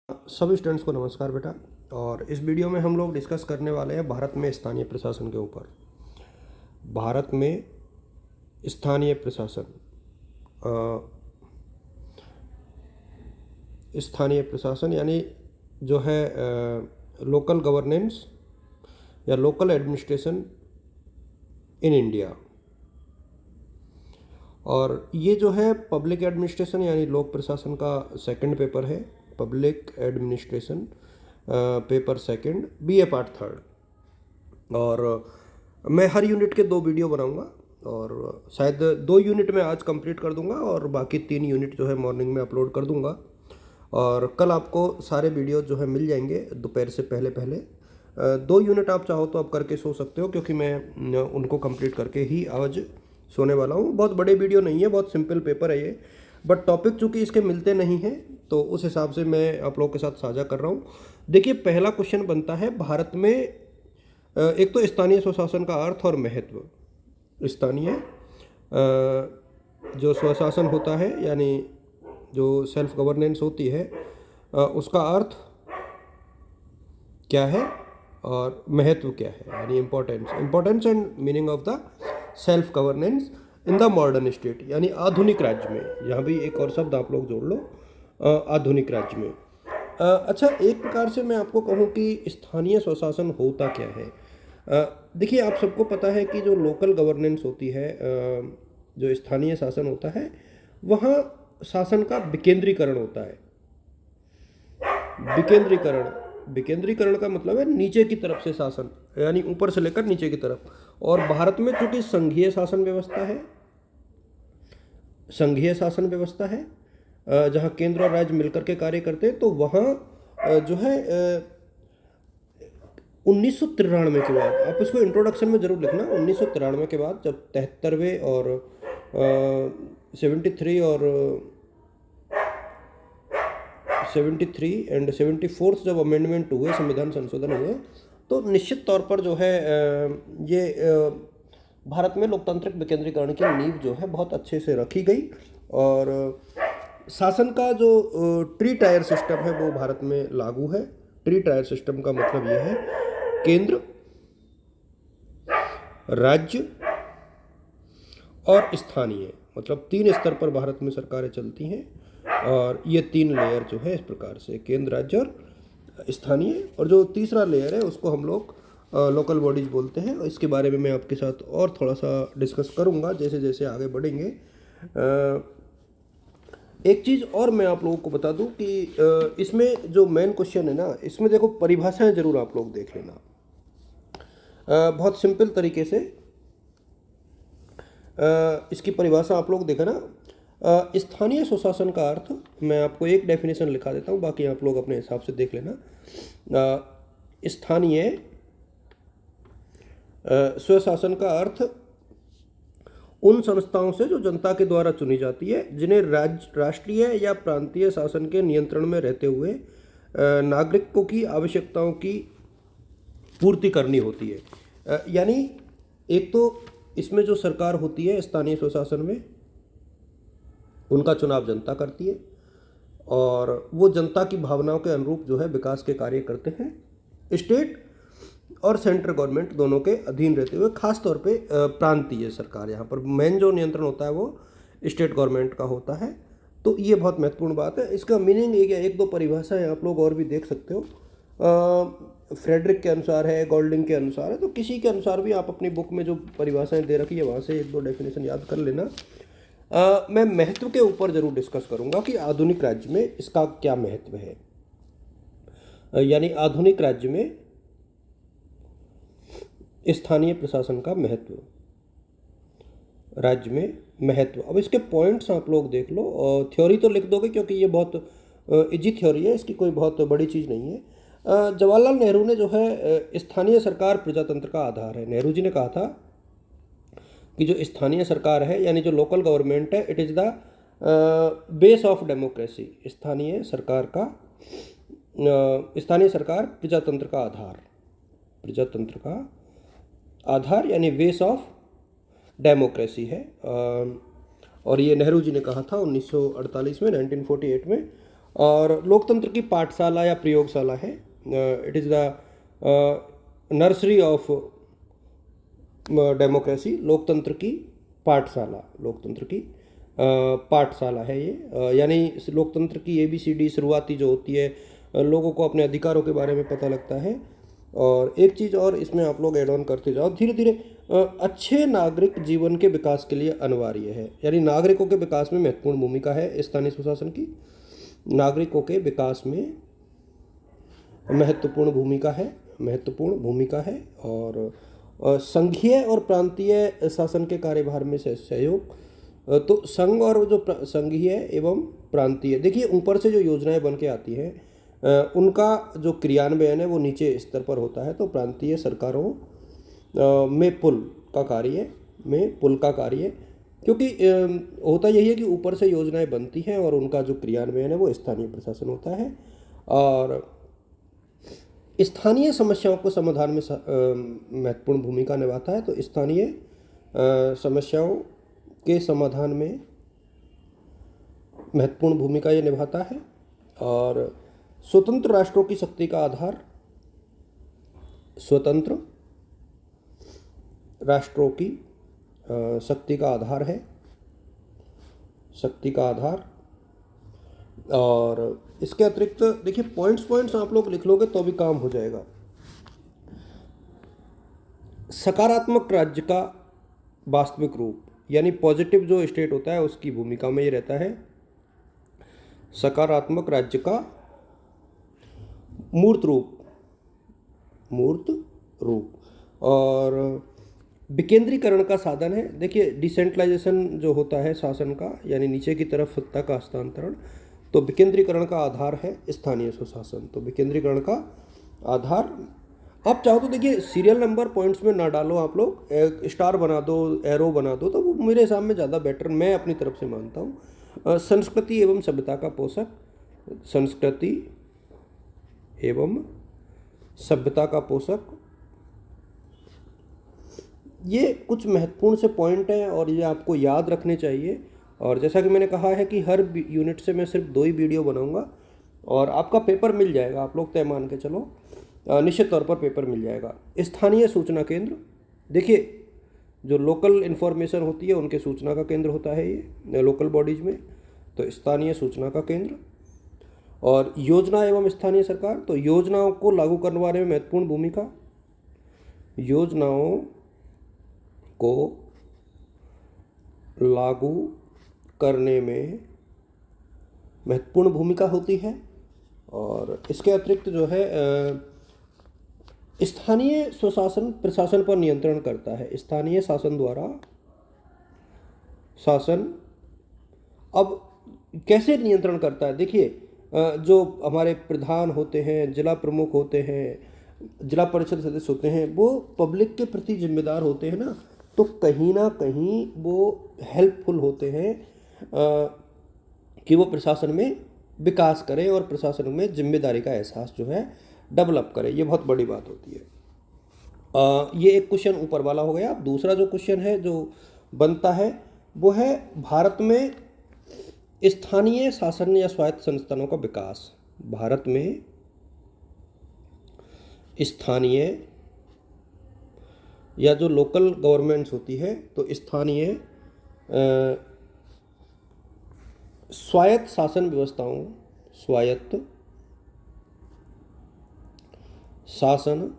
सभी स्टूडेंट्स को नमस्कार बेटा। और इस वीडियो में हम लोग डिस्कस करने वाले हैं भारत में स्थानीय प्रशासन के ऊपर। भारत में स्थानीय प्रशासन स्थानीय प्रशासन यानी जो है लोकल गवर्नेंस या लोकल एडमिनिस्ट्रेशन इन इंडिया। और ये जो है पब्लिक एडमिनिस्ट्रेशन यानी लोक प्रशासन का सेकंड पेपर है। Public administration paper second, BA part third. और मैं हर यूनिट के 2 वीडियो बनाऊंगा और शायद 2 यूनिट में आज कंप्लीट कर दूंगा और बाकी 3 यूनिट जो है मॉर्निंग में अपलोड कर दूंगा। और कल आपको सारे वीडियो जो है मिल जाएंगे दोपहर से पहले पहले। 2 यूनिट आप चाहो तो आप करके सो सकते हो, क्योंकि मैं उनको कंप्लीट करके ही आज सोने वाला हूँ। बहुत बड़े वीडियो नहीं है, बहुत सिंपल पेपर है ये, बट टॉपिक चूँकि इसके मिलते नहीं हैं तो उस हिसाब से मैं आप लोगों के साथ साझा कर रहा हूँ। देखिए, पहला क्वेश्चन बनता है भारत में एक तो स्थानीय स्वशासन का अर्थ और महत्व। स्थानीय जो स्वशासन होता है यानी जो सेल्फ गवर्नेंस होती है उसका अर्थ क्या है और महत्व क्या है, यानी importance and meaning of the self governance in the modern state, यानी आधुनिक राज्य में। यहाँ भी एक और शब्द आप लोग जोड़ लो, आधुनिक राज्य में। अच्छा, एक प्रकार से मैं आपको कहूँ कि स्थानीय स्वशासन होता क्या है। देखिए, आप सबको पता है कि जो लोकल गवर्नेंस होती है, जो स्थानीय शासन होता है, वहाँ शासन का विकेंद्रीकरण होता है। विकेंद्रीकरण का मतलब है नीचे की तरफ से शासन, यानी ऊपर से लेकर नीचे की तरफ। और भारत में चूंकि संघीय शासन व्यवस्था है, जहाँ केंद्र और राज्य मिलकर के कार्य करते हैं, तो वहाँ जो है 1993 के बाद, आप इसको इंट्रोडक्शन में जरूर लिखना, 1993 के बाद जब 73वें और 73 और 73 एंड 74 जब अमेंडमेंट हुए, संविधान संशोधन हुए, तो निश्चित तौर पर जो है ये भारत में लोकतांत्रिक विकेंद्रीकरण की नींव जो है बहुत अच्छे से रखी गई। और शासन का जो ट्री टायर सिस्टम है वो भारत में लागू है। ट्री टायर सिस्टम का मतलब ये है केंद्र, राज्य और स्थानीय, मतलब 3 स्तर पर भारत में सरकारें चलती हैं। और ये 3 लेयर जो है इस प्रकार से, केंद्र, राज्य और स्थानीय। और जो तीसरा लेयर है उसको हम लोग लोकल बॉडीज बोलते हैं। और इसके बारे में मैं आपके साथ और थोड़ा सा डिस्कस करूंगा जैसे जैसे आगे बढ़ेंगे। एक चीज़ और मैं आप लोगों को बता दूं कि इसमें जो मेन क्वेश्चन है ना, इसमें देखो परिभाषाएं जरूर आप लोग देख लेना। बहुत सिंपल तरीके से इसकी परिभाषा आप लोग देखा ना। स्थानीय स्वशासन का अर्थ मैं आपको एक डेफिनेशन लिखा देता हूँ, बाकी आप लोग अपने हिसाब से देख लेना। स्थानीय स्वशासन का अर्थ उन संस्थाओं से जो जनता के द्वारा चुनी जाती है, जिन्हें राष्ट्रीय या प्रांतीय शासन के नियंत्रण में रहते हुए नागरिकों की आवश्यकताओं की पूर्ति करनी होती है। यानी एक तो इसमें जो सरकार होती है स्थानीय स्वशासन में, उनका चुनाव जनता करती है और वो जनता की भावनाओं के अनुरूप जो है विकास के कार्य करते हैं। स्टेट और सेंट्रल गवर्नमेंट दोनों के अधीन रहते हुए, खास तौर पे प्रांतीय सरकार, यहाँ पर मेन जो नियंत्रण होता है वो स्टेट गवर्नमेंट का होता है। तो ये बहुत महत्वपूर्ण बात है। इसका मीनिंग एक दो परिभाषाएं आप लोग और भी देख सकते हो। फ्रेडरिक के अनुसार है, गोल्डिंग के अनुसार है, तो किसी के अनुसार भी आप अपनी बुक में जो परिभाषाएं दे रखी है वहाँ से 1-2 डेफिनेशन याद कर लेना। मैं महत्व के ऊपर जरूर डिस्कस करूंगा कि आधुनिक राज्य में इसका क्या महत्व है, यानी आधुनिक राज्य में स्थानीय प्रशासन का महत्व, राज्य में महत्व। अब इसके पॉइंट्स आप लोग देख लो, और थ्योरी तो लिख दोगे क्योंकि ये बहुत इजी थ्योरी है, इसकी कोई बहुत बड़ी चीज़ नहीं है। जवाहरलाल नेहरू ने जो है स्थानीय सरकार प्रजातंत्र का आधार है। नेहरू जी ने कहा था कि जो स्थानीय सरकार है यानी जो लोकल गवर्नमेंट है, it is the base of democracy. स्थानीय सरकार प्रजातंत्र का आधार यानी बेस ऑफ डेमोक्रेसी है। और ये नेहरू जी ने कहा था 1948 में, 1948 में। और लोकतंत्र की पाठशाला या प्रयोगशाला है। It is the nursery of democracy. लोकतंत्र की पाठशाला, लोकतंत्र की पाठशाला है ये। यानी इस लोकतंत्र की ABCD शुरुआती जो होती है, लोगों को अपने अधिकारों के बारे में पता लगता है। और एक चीज़ और इसमें आप लोग ऐड ऑन करते जाओ धीरे धीरे, अच्छे नागरिक जीवन के विकास के लिए अनिवार्य है। यानी नागरिकों के विकास में महत्वपूर्ण भूमिका है स्थानीय स्वशासन की। नागरिकों के विकास में महत्वपूर्ण भूमिका है, महत्वपूर्ण भूमिका है। और संघीय और प्रांतीय शासन के कार्यभार में सहयोग। तो संघ और जो संघीय एवं प्रांतीय, देखिए ऊपर से जो योजनाएं बन के आती हैं उनका जो क्रियान्वयन है वो नीचे स्तर पर होता है। तो प्रांतीय सरकारों में पुल का कार्य, क्योंकि होता यही है कि ऊपर से योजनाएं बनती हैं और उनका जो क्रियान्वयन है वो स्थानीय प्रशासन होता है। और स्थानीय समस्याओं को समाधान में महत्वपूर्ण भूमिका निभाता है। तो स्थानीय समस्याओं के समाधान में महत्वपूर्ण भूमिका ये निभाता है। और स्वतंत्र राष्ट्रों की शक्ति का आधार, स्वतंत्र राष्ट्रों की शक्ति का आधार है, शक्ति का आधार। और इसके अतिरिक्त देखिए पॉइंट्स आप लोग लिख लोगे तो भी काम हो जाएगा। सकारात्मक राज्य का वास्तविक रूप, यानी पॉजिटिव जो स्टेट होता है उसकी भूमिका में ये रहता है। सकारात्मक राज्य का मूर्त रूप। और विकेंद्रीकरण का साधन है। देखिए डिसेंट्रलाइजेशन जो होता है शासन का, यानी नीचे की तरफ सत्ता का हस्तांतरण, तो विकेंद्रीकरण का आधार है स्थानीय स्वशासन। तो विकेंद्रीकरण का आधार, आप चाहो तो देखिए सीरियल नंबर पॉइंट्स में ना डालो, आप लोग स्टार बना दो, एरो बना दो, तो वो मेरे हिसाब में ज़्यादा बेटर मैं अपनी तरफ से मानता हूँ। संस्कृति एवं सभ्यता का पोषक, संस्कृति एवं सभ्यता का पोषक, ये कुछ महत्वपूर्ण से पॉइंट हैं और ये आपको याद रखने चाहिए। और जैसा कि मैंने कहा है कि हर यूनिट से मैं सिर्फ 2 ही वीडियो बनाऊंगा और आपका पेपर मिल जाएगा, आप लोग तय मान के चलो, निश्चित तौर पर पेपर मिल जाएगा। स्थानीय सूचना केंद्र, देखिए जो लोकल इन्फॉर्मेशन होती है उनके सूचना का केंद्र होता है ये लोकल बॉडीज में, तो स्थानीय सूचना का केंद्र। और योजना एवं स्थानीय सरकार, तो योजनाओं को लागू करने वाले में महत्वपूर्ण भूमिका, योजनाओं को लागू करने में महत्वपूर्ण भूमिका होती है। और इसके अतिरिक्त जो है स्थानीय स्वशासन प्रशासन पर नियंत्रण करता है। स्थानीय शासन द्वारा शासन अब कैसे नियंत्रण करता है, देखिए जो हमारे प्रधान होते हैं, जिला प्रमुख होते हैं, जिला परिषद सदस्य होते हैं, वो पब्लिक के प्रति जिम्मेदार होते हैं ना, तो कहीं ना कहीं वो हेल्पफुल होते हैं कि वो प्रशासन में विकास करें और प्रशासन में जिम्मेदारी का एहसास जो है डेवलप करें। ये बहुत बड़ी बात होती है। ये एक क्वेश्चन ऊपर वाला हो गया। दूसरा जो क्वेश्चन है जो बनता है वो है भारत में स्थानीय शासन या स्वायत्त संस्थानों का विकास। भारत में स्थानीय या जो लोकल गवर्नमेंट्स होती है, तो स्थानीय स्वायत्त शासन व्यवस्थाओं, स्वायत्त शासन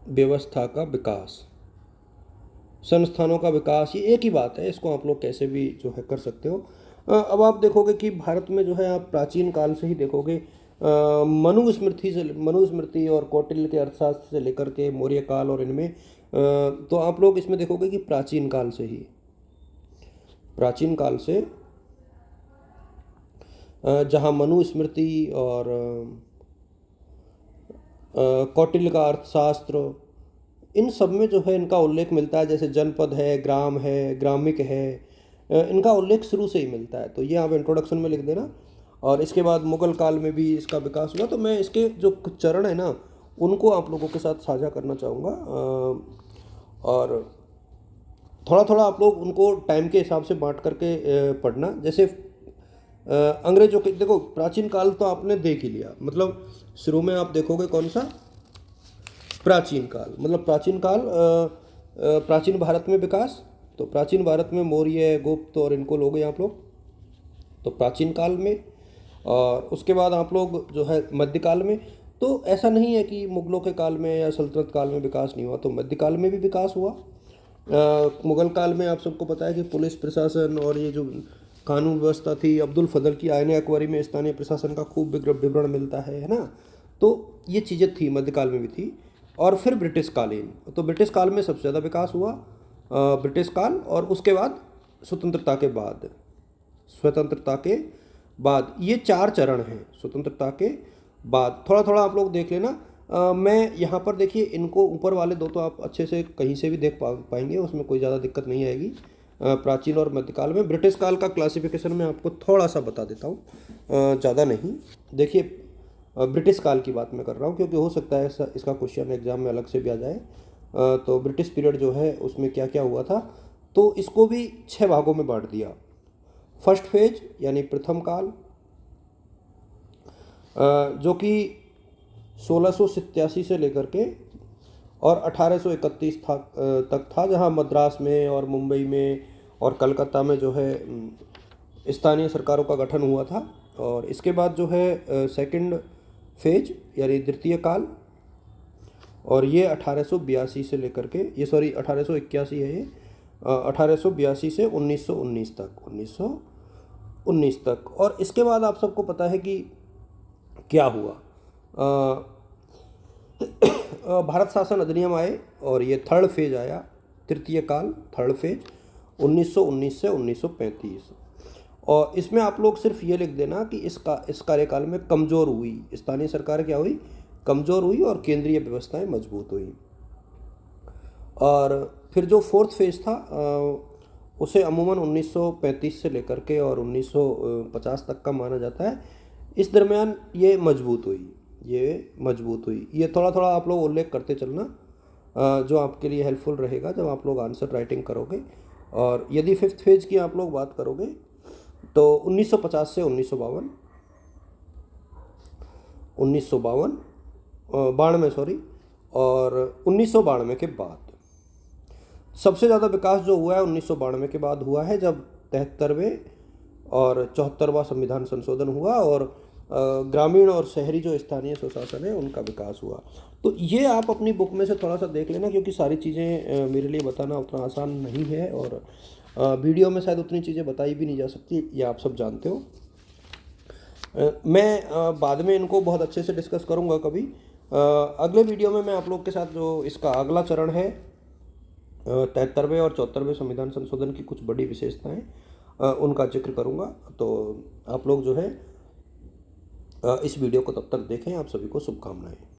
व्यवस्था का विकास, संस्थानों का विकास, ये एक ही बात है, इसको आप लोग कैसे भी जो है कर सकते हो। अब आप देखोगे कि भारत में जो है आप प्राचीन काल से ही देखोगे, मनुस्मृति और कौटिल्य के अर्थशास्त्र से लेकर के मौर्य काल और इनमें, तो आप लोग इसमें देखोगे कि प्राचीन काल से जहाँ मनुस्मृति और कौटिल्य का अर्थशास्त्र, इन सब में जो है इनका उल्लेख मिलता है। जैसे जनपद है, ग्राम है, ग्रामिक है, इनका उल्लेख शुरू से ही मिलता है। तो ये आप इंट्रोडक्शन में लिख देना। और इसके बाद मुगल काल में भी इसका विकास हुआ। तो मैं इसके जो कुछ चरण है ना उनको आप लोगों के साथ साझा करना चाहूँगा, और थोड़ा थोड़ा आप लोग उनको टाइम के हिसाब से बांट करके पढ़ना। जैसे अंग्रेजों के, देखो प्राचीन काल तो आपने देख ही लिया, मतलब शुरू में आप देखोगे कौन सा, प्राचीन काल, मतलब प्राचीन काल प्राचीन भारत में विकास, तो प्राचीन भारत में मौर्य, गुप्त और इनको लोगे आप लोग, तो प्राचीन काल में। और उसके बाद आप लोग जो है मध्यकाल में। तो ऐसा नहीं है कि मुगलों के काल में या सल्तनत काल में विकास नहीं हुआ, तो मध्यकाल में भी विकास हुआ। मुगल काल में आप सबको पता है कि पुलिस प्रशासन और ये जो कानून व्यवस्था थी, अब्दुल फजल की आयन अकबरी में स्थानीय प्रशासन का खूब विवरण मिलता है ना। तो ये चीज़ें थी, मध्यकाल में भी थी। और फिर ब्रिटिश कालीन, तो ब्रिटिश काल में सबसे ज़्यादा विकास हुआ, ब्रिटिश काल। और उसके बाद स्वतंत्रता के बाद, स्वतंत्रता के बाद ये 4 चरण हैं स्वतंत्रता के बाद। थोड़ा थोड़ा आप लोग देख लेना। मैं यहाँ पर देखिए, इनको ऊपर वाले 2 तो आप अच्छे से कहीं से भी देख पाएंगे, उसमें कोई ज़्यादा दिक्कत नहीं आएगी। प्राचीन और मध्यकाल में। ब्रिटिश काल का क्लासिफिकेशन मैं आपको थोड़ा सा बता देता हूँ, ज़्यादा नहीं। देखिए ब्रिटिश काल की बात मैं कर रहा हूँ, क्योंकि हो सकता है इसका क्वेश्चन एग्जाम में अलग से भी आ जाए। तो ब्रिटिश पीरियड जो है उसमें क्या क्या हुआ था, तो इसको भी 6 भागों में बांट दिया। फर्स्ट फेज यानी प्रथम काल, जो कि 1687 से लेकर के और 1831 तक था, जहां मद्रास में और मुंबई में और कलकत्ता में जो है स्थानीय सरकारों का गठन हुआ था। और इसके बाद जो है सेकंड फेज यानी द्वितीय काल, और ये 1882 से लेकर के, ये सॉरी 1881 है ये, 1882 से 1919 तक, 1919 तक। और इसके बाद आप सबको पता है कि क्या हुआ। भारत शासन अधिनियम आए और ये थर्ड फेज आया, तृतीय काल, थर्ड फेज 1919 से 1935। और इसमें आप लोग सिर्फ ये लिख देना कि इस कार्यकाल में कमज़ोर हुई, स्थानीय सरकार क्या हुई, कमज़ोर हुई और केंद्रीय व्यवस्थाएं मजबूत हुई। और फिर जो फोर्थ फेज था उसे अमूमन 1935 से लेकर के और 1950 तक का माना जाता है। इस दरमियान ये मजबूत हुई, ये मजबूत हुई। ये थोड़ा थोड़ा आप लोग उल्लेख करते चलना, जो आपके लिए हेल्पफुल रहेगा जब आप लोग आंसर राइटिंग करोगे। और यदि फिफ्थ फेज की आप लोग बात करोगे तो 1950 से 1952, 1992 सॉरी, और 1992 के बाद सबसे ज़्यादा विकास जो हुआ है 1992 के बाद हुआ है, जब 73वें और 74वां संविधान संशोधन हुआ और ग्रामीण और शहरी जो स्थानीय स्वशासन है उनका विकास हुआ। तो ये आप अपनी बुक में से थोड़ा सा देख लेना, क्योंकि सारी चीज़ें मेरे लिए बताना उतना आसान नहीं है और वीडियो में शायद उतनी चीज़ें बताई भी नहीं जा सकती, ये आप सब जानते हो। मैं बाद में इनको बहुत अच्छे से डिस्कस करूँगा कभी। अगले वीडियो में मैं आप लोग के साथ जो इसका अगला चरण है 73वें और 74वें संविधान संशोधन की कुछ बड़ी विशेषताएं, उनका जिक्र करूँगा। तो आप लोग जो है इस वीडियो को तब तक देखें। आप सभी को शुभकामनाएं।